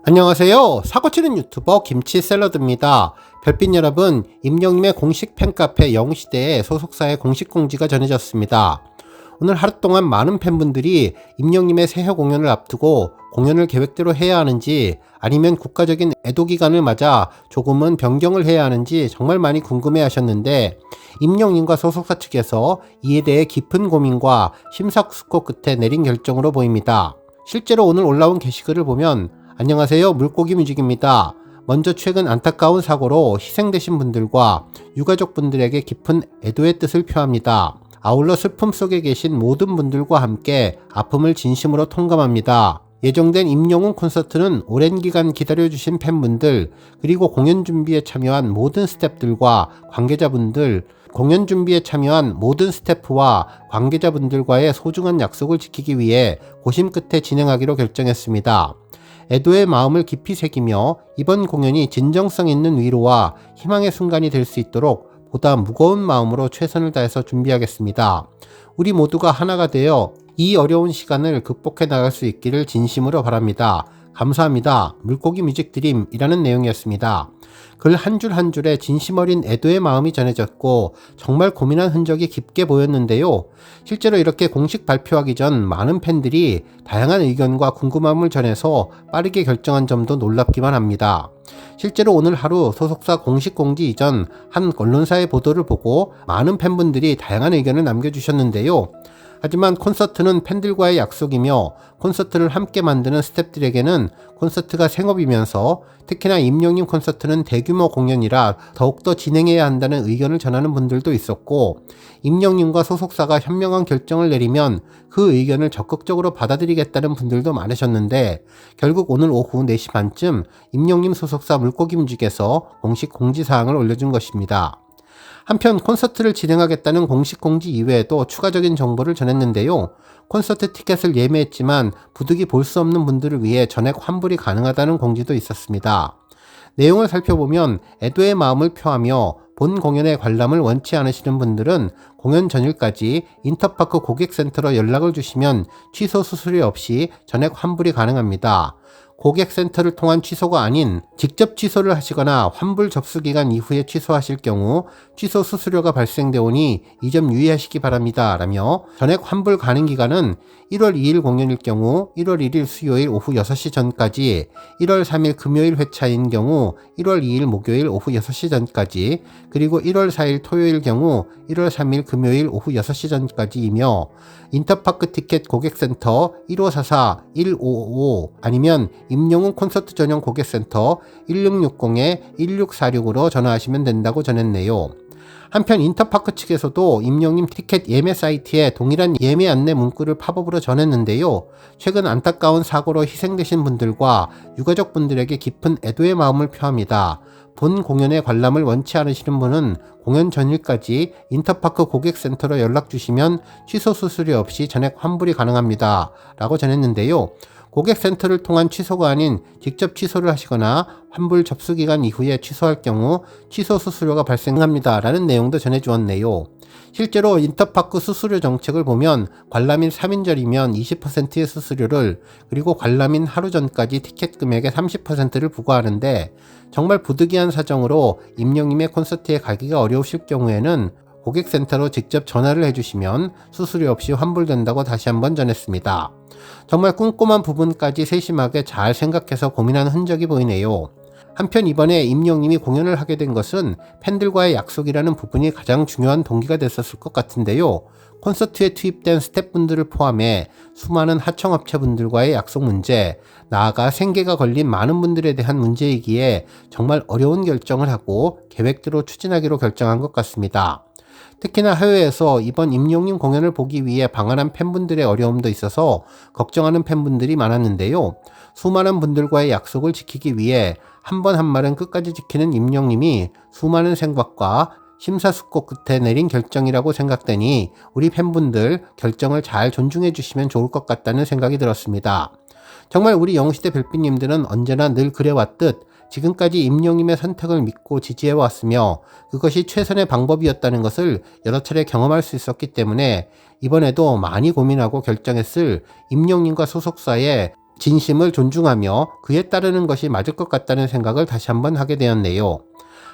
안녕하세요. 사고치는 유튜버 김치샐러드입니다. 별빛 여러분, 임영님의 공식 팬카페 영시대에 소속사의 공식 공지가 전해졌습니다. 오늘 하루 동안 많은 팬분들이 임영님의 새해 공연을 앞두고 공연을 계획대로 해야 하는지 아니면 국가적인 애도기간을 맞아 조금은 변경을 해야 하는지 정말 많이 궁금해 하셨는데, 임영님과 소속사 측에서 이에 대해 깊은 고민과 심사숙고 끝에 내린 결정으로 보입니다. 실제로 오늘 올라온 게시글을 보면 안녕하세요, 물고기 뮤직입니다. 먼저 최근 안타까운 사고로 희생되신 분들과 유가족분들에게 깊은 애도의 뜻을 표합니다. 아울러 슬픔 속에 계신 모든 분들과 함께 아픔을 진심으로 통감합니다. 예정된 임영웅 콘서트는 오랜 기간 기다려주신 팬분들, 그리고 공연 준비에 참여한 모든 스태프들과 관계자분들, 공연 준비에 참여한 모든 스태프와 관계자분들과의 소중한 약속을 지키기 위해 고심 끝에 진행하기로 결정했습니다. 애도의 마음을 깊이 새기며 이번 공연이 진정성 있는 위로와 희망의 순간이 될 수 있도록 보다 무거운 마음으로 최선을 다해서 준비하겠습니다. 우리 모두가 하나가 되어 이 어려운 시간을 극복해 나갈 수 있기를 진심으로 바랍니다. 감사합니다. 물고기 뮤직 드림이라는 내용이었습니다. 글 한 줄 한 줄에 진심 어린 애도의 마음이 전해졌고 정말 고민한 흔적이 깊게 보였는데요. 실제로 이렇게 공식 발표하기 전 많은 팬들이 다양한 의견과 궁금함을 전해서 빠르게 결정한 점도 놀랍기만 합니다. 실제로 오늘 하루 소속사 공식 공지 이전 한 언론사의 보도를 보고 많은 팬분들이 다양한 의견을 남겨주셨는데요. 하지만 콘서트는 팬들과의 약속이며 콘서트를 함께 만드는 스태프들에게는 콘서트가 생업이면서 특히나 임영님 콘서트는 대규모 공연이라 더욱더 진행해야 한다는 의견을 전하는 분들도 있었고, 임영님과 소속사가 현명한 결정을 내리면 그 의견을 적극적으로 받아들이겠다는 분들도 많으셨는데, 결국 오늘 오후 4시 반쯤 임영님 소속사 물고기 뮤직에서 공식 공지사항을 올려준 것입니다. 한편 콘서트를 진행하겠다는 공식 공지 이외에도 추가적인 정보를 전했는데요. 콘서트 티켓을 예매했지만 부득이 볼 수 없는 분들을 위해 전액 환불이 가능하다는 공지도 있었습니다. 내용을 살펴보면 애도의 마음을 표하며 본 공연의 관람을 원치 않으시는 분들은 공연 전일까지 인터파크 고객센터로 연락을 주시면 취소 수수료 없이 전액 환불이 가능합니다. 고객센터를 통한 취소가 아닌 직접 취소를 하시거나 환불 접수 기간 이후에 취소하실 경우 취소 수수료가 발생되오니 이 점 유의하시기 바랍니다. 라며 전액 환불 가능 기간은 1월 2일 공연일 경우 1월 1일 수요일 오후 6시 전까지, 1월 3일 금요일 회차인 경우 1월 2일 목요일 오후 6시 전까지, 그리고 1월 4일 토요일 경우 1월 3일 금요일 오후 6시 전까지이며, 인터파크 티켓 고객센터 1544-1555 아니면 임영웅 콘서트 전용 고객센터 1660-1646으로 전화하시면 된다고 전했네요. 한편 인터파크 측에서도 임영님 티켓 예매 사이트에 동일한 예매 안내 문구를 팝업으로 전했는데요. 최근 안타까운 사고로 희생되신 분들과 유가족분들에게 깊은 애도의 마음을 표합니다. 본 공연의 관람을 원치 않으시는 분은 공연 전일까지 인터파크 고객센터로 연락주시면 취소 수수료 없이 전액 환불이 가능합니다. 라고 전했는데요. 고객센터를 통한 취소가 아닌 직접 취소를 하시거나 환불 접수 기간 이후에 취소할 경우 취소 수수료가 발생합니다. 라는 내용도 전해주었네요. 실제로 인터파크 수수료 정책을 보면 관람인 3인절이면 20%의 수수료를, 그리고 관람인 하루 전까지 티켓 금액의 30%를 부과하는데, 정말 부득이한 사정으로 임영님의 콘서트에 가기가 어려우실 경우에는 고객센터로 직접 전화를 해주시면 수수료 없이 환불된다고 다시 한번 전했습니다. 정말 꼼꼼한 부분까지 세심하게 잘 생각해서 고민한 흔적이 보이네요. 한편 이번에 임영님이 공연을 하게 된 것은 팬들과의 약속이라는 부분이 가장 중요한 동기가 됐었을 것 같은데요. 콘서트에 투입된 스태프분들을 포함해 수많은 하청업체분들과의 약속 문제, 나아가 생계가 걸린 많은 분들에 대한 문제이기에 정말 어려운 결정을 하고 계획대로 추진하기로 결정한 것 같습니다. 특히나 해외에서 이번 임영님 공연을 보기 위해 방한한 팬분들의 어려움도 있어서 걱정하는 팬분들이 많았는데요. 수많은 분들과의 약속을 지키기 위해 한 번 한 말은 끝까지 지키는 임영님이 수많은 생각과 심사숙고 끝에 내린 결정이라고 생각되니 우리 팬분들 결정을 잘 존중해 주시면 좋을 것 같다는 생각이 들었습니다. 정말 우리 영시대 별빛님들은 언제나 늘 그래왔듯 지금까지 임영님의 선택을 믿고 지지해왔으며 그것이 최선의 방법이었다는 것을 여러 차례 경험할 수 있었기 때문에 이번에도 많이 고민하고 결정했을 임영님과 소속사의 진심을 존중하며 그에 따르는 것이 맞을 것 같다는 생각을 다시 한번 하게 되었네요.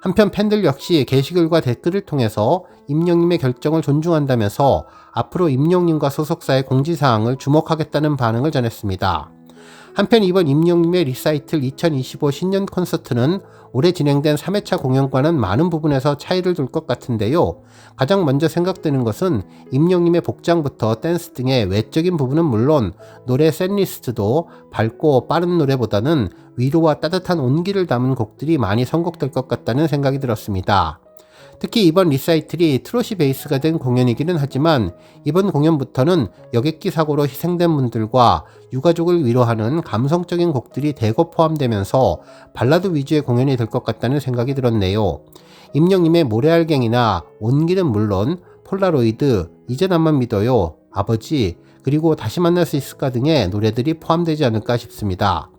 한편 팬들 역시 게시글과 댓글을 통해서 임영님의 결정을 존중한다면서 앞으로 임영님과 소속사의 공지사항을 주목하겠다는 반응을 전했습니다. 한편 이번 임영님의 리사이틀 2025 신년 콘서트는 올해 진행된 3회차 공연과는 많은 부분에서 차이를 둘 것 같은데요. 가장 먼저 생각되는 것은 임영님의 복장부터 댄스 등의 외적인 부분은 물론 노래 셋리스트도 밝고 빠른 노래보다는 위로와 따뜻한 온기를 담은 곡들이 많이 선곡될 것 같다는 생각이 들었습니다. 특히 이번 리사이틀이 트롯이 베이스가 된 공연이기는 하지만 이번 공연부터는 여객기 사고로 희생된 분들과 유가족을 위로하는 감성적인 곡들이 대거 포함되면서 발라드 위주의 공연이 될 것 같다는 생각이 들었네요. 임영님의 모래알갱이나 온기는 물론 폴라로이드, 이제 나만 믿어요, 아버지, 그리고 다시 만날 수 있을까 등의 노래들이 포함되지 않을까 싶습니다.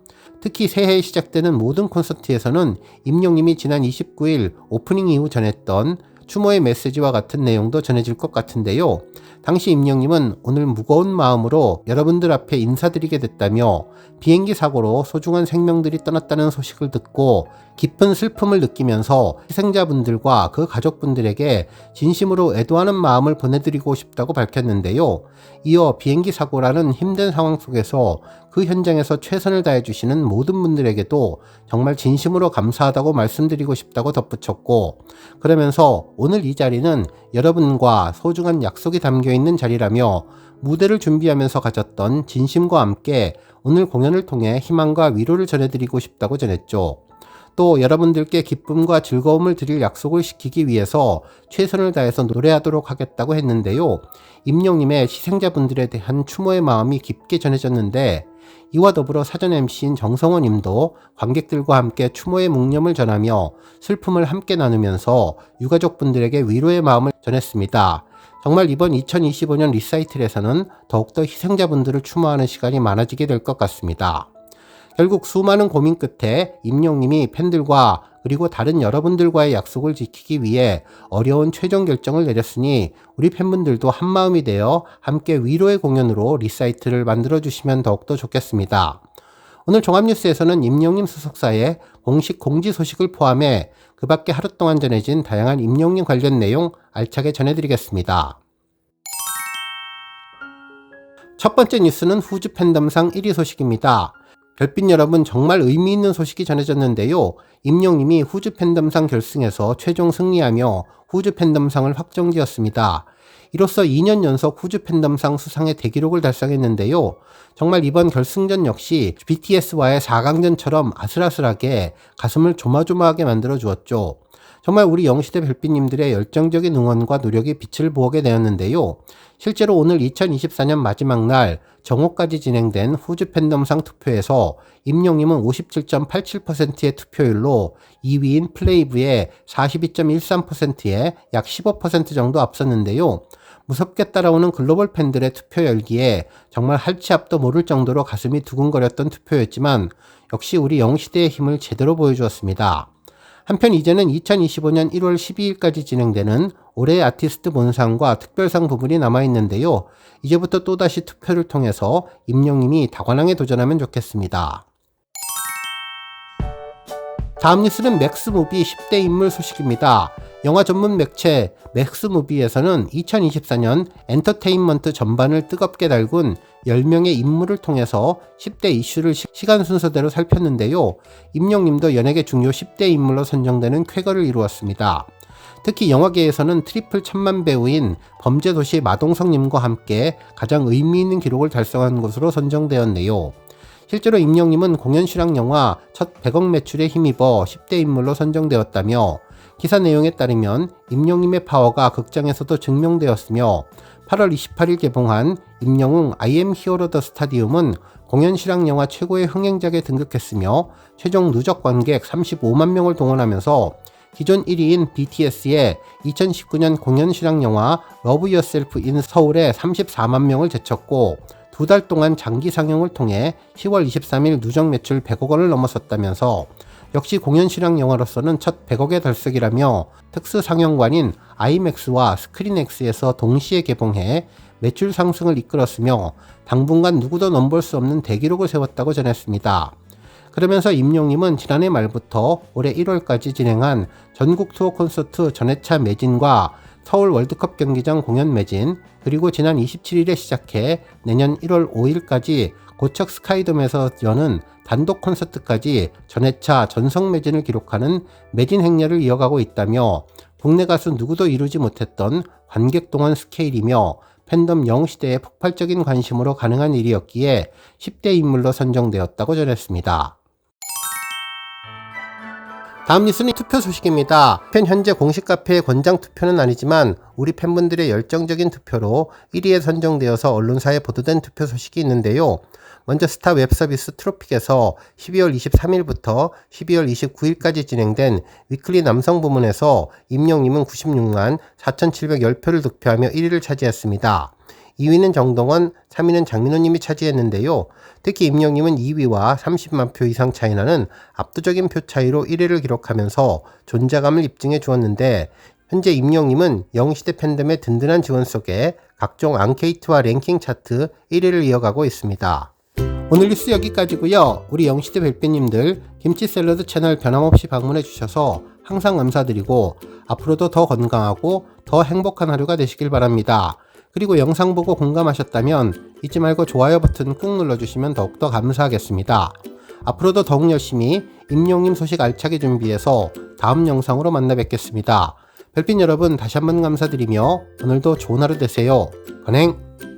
특히 새해에 시작되는 모든 콘서트에서는 임영님이 지난 29일 오프닝 이후 전했던 추모의 메시지와 같은 내용도 전해질 것 같은데요. 당시 임영님은 오늘 무거운 마음으로 여러분들 앞에 인사드리게 됐다며 비행기 사고로 소중한 생명들이 떠났다는 소식을 듣고 깊은 슬픔을 느끼면서 희생자분들과 그 가족분들에게 진심으로 애도하는 마음을 보내드리고 싶다고 밝혔는데요. 이어 비행기 사고라는 힘든 상황 속에서 그 현장에서 최선을 다해주시는 모든 분들에게도 정말 진심으로 감사하다고 말씀드리고 싶다고 덧붙였고, 그러면서 오늘 이 자리는 여러분과 소중한 약속이 담겨있는 자리라며 무대를 준비하면서 가졌던 진심과 함께 오늘 공연을 통해 희망과 위로를 전해드리고 싶다고 전했죠. 또 여러분들께 기쁨과 즐거움을 드릴 약속을 지키기 위해서 최선을 다해서 노래하도록 하겠다고 했는데요. 임영님의 희생자분들에 대한 추모의 마음이 깊게 전해졌는데, 이와 더불어 사전 MC인 정성원 님도 관객들과 함께 추모의 묵념을 전하며 슬픔을 함께 나누면서 유가족분들에게 위로의 마음을 전했습니다. 정말 이번 2025년 리사이틀에서는 더욱더 희생자분들을 추모하는 시간이 많아지게 될 것 같습니다. 결국 수많은 고민 끝에 임영님이 팬들과 그리고 다른 여러분들과의 약속을 지키기 위해 어려운 최종 결정을 내렸으니 우리 팬분들도 한마음이 되어 함께 위로의 공연으로 리사이틀을 만들어주시면 더욱더 좋겠습니다. 오늘 종합뉴스에서는 임영님 소속사의 공식 공지 소식을 포함해 그 밖에 하루 동안 전해진 다양한 임영님 관련 내용 알차게 전해드리겠습니다. 첫 번째 뉴스는 후즈 팬덤상 1위 소식입니다. 별빛 여러분, 정말 의미 있는 소식이 전해졌는데요. 임영님이 후즈 팬덤상 결승에서 최종 승리하며 후즈 팬덤상을 확정지었습니다. 이로써 2년 연속 후즈 팬덤상 수상의 대기록을 달성했는데요. 정말 이번 결승전 역시 BTS와의 4강전처럼 아슬아슬하게 가슴을 조마조마하게 만들어 주었죠. 정말 우리 영시대 별빛님들의 열정적인 응원과 노력이 빛을 보게 되었는데요. 실제로 오늘 2024년 마지막 날 정오까지 진행된 후즈 팬덤상 투표에서 임영님은 57.87%의 투표율로 2위인 플레이브의 42.13%에 약 15% 정도 앞섰는데요. 무섭게 따라오는 글로벌 팬들의 투표 열기에 정말 할지 앞도 모를 정도로 가슴이 두근거렸던 투표였지만 역시 우리 영시대의 힘을 제대로 보여주었습니다. 한편 이제는 2025년 1월 12일까지 진행되는 올해의 아티스트 본상과 특별상 부분이 남아있는데요. 이제부터 또다시 투표를 통해서 임영님이 다관왕에 도전하면 좋겠습니다. 다음 뉴스는 맥스무비 10대 인물 소식입니다. 영화 전문 매체 맥스무비에서는 2024년 엔터테인먼트 전반을 뜨겁게 달군 10명의 인물을 통해서 10대 이슈를 시간 순서대로 살폈는데요. 임영님도 연예계 중요 10대 인물로 선정되는 쾌거를 이루었습니다. 특히 영화계에서는 트리플 천만 배우인 범죄도시 마동석님과 함께 가장 의미 있는 기록을 달성한 것으로 선정되었네요. 실제로 임영님은 공연 실황 영화 첫 100억 매출에 힘입어 10대 인물로 선정되었다며, 기사 내용에 따르면 임영님의 파워가 극장에서도 증명되었으며 8월 28일 개봉한 임영웅 I am hero the stadium은 공연 실황 영화 최고의 흥행작에 등극했으며 최종 누적 관객 35만 명을 동원하면서 기존 1위인 BTS의 2019년 공연 실황 영화 Love Yourself in 서울에 34만 명을 제쳤고, 2달 동안 장기 상영을 통해 10월 23일 누적 매출 100억 원을 넘어섰다면서 역시 공연 실황 영화로서는 첫 100억의 달성이라며 특수 상영관인 아이맥스와 스크린X에서 동시에 개봉해 매출 상승을 이끌었으며 당분간 누구도 넘볼 수 없는 대기록을 세웠다고 전했습니다. 그러면서 임영님은 지난해 말부터 올해 1월까지 진행한 전국 투어 콘서트 전회차 매진과 서울 월드컵 경기장 공연 매진, 그리고 지난 27일에 시작해 내년 1월 5일까지 고척 스카이돔에서 여는 단독 콘서트까지 전회차 전석 매진을 기록하는 매진 행렬을 이어가고 있다며 국내 가수 누구도 이루지 못했던 관객 동원 스케일이며 팬덤 영시대의 폭발적인 관심으로 가능한 일이었기에 10대 인물로 선정되었다고 전했습니다. 다음 뉴스는 투표 소식입니다. 현재 공식 카페의 권장 투표는 아니지만 우리 팬분들의 열정적인 투표로 1위에 선정되어서 언론사에 보도된 투표 소식이 있는데요. 먼저 스타 웹서비스 트로픽에서 12월 23일부터 12월 29일까지 진행된 위클리 남성 부문에서 임영님은 96만 4,710표를 득표하며 1위를 차지했습니다. 2위는 정동원, 3위는 장민호님이 차지했는데요. 특히 임영님은 2위와 30만 표 이상 차이 나는 압도적인 표 차이로 1위를 기록하면서 존재감을 입증해 주었는데, 현재 임영님은 영시대 팬덤의 든든한 지원 속에 각종 앙케이트와 랭킹 차트 1위를 이어가고 있습니다. 오늘 뉴스 여기까지고요. 우리 영시대 별빛님들 김치 샐러드 채널 변함없이 방문해 주셔서 항상 감사드리고 앞으로도 더 건강하고 더 행복한 하루가 되시길 바랍니다. 그리고 영상 보고 공감하셨다면 잊지 말고 좋아요 버튼 꾹 눌러주시면 더욱더 감사하겠습니다. 앞으로도 더욱 열심히 임영님 소식 알차게 준비해서 다음 영상으로 만나 뵙겠습니다. 별빛 여러분 다시 한번 감사드리며 오늘도 좋은 하루 되세요. 건행!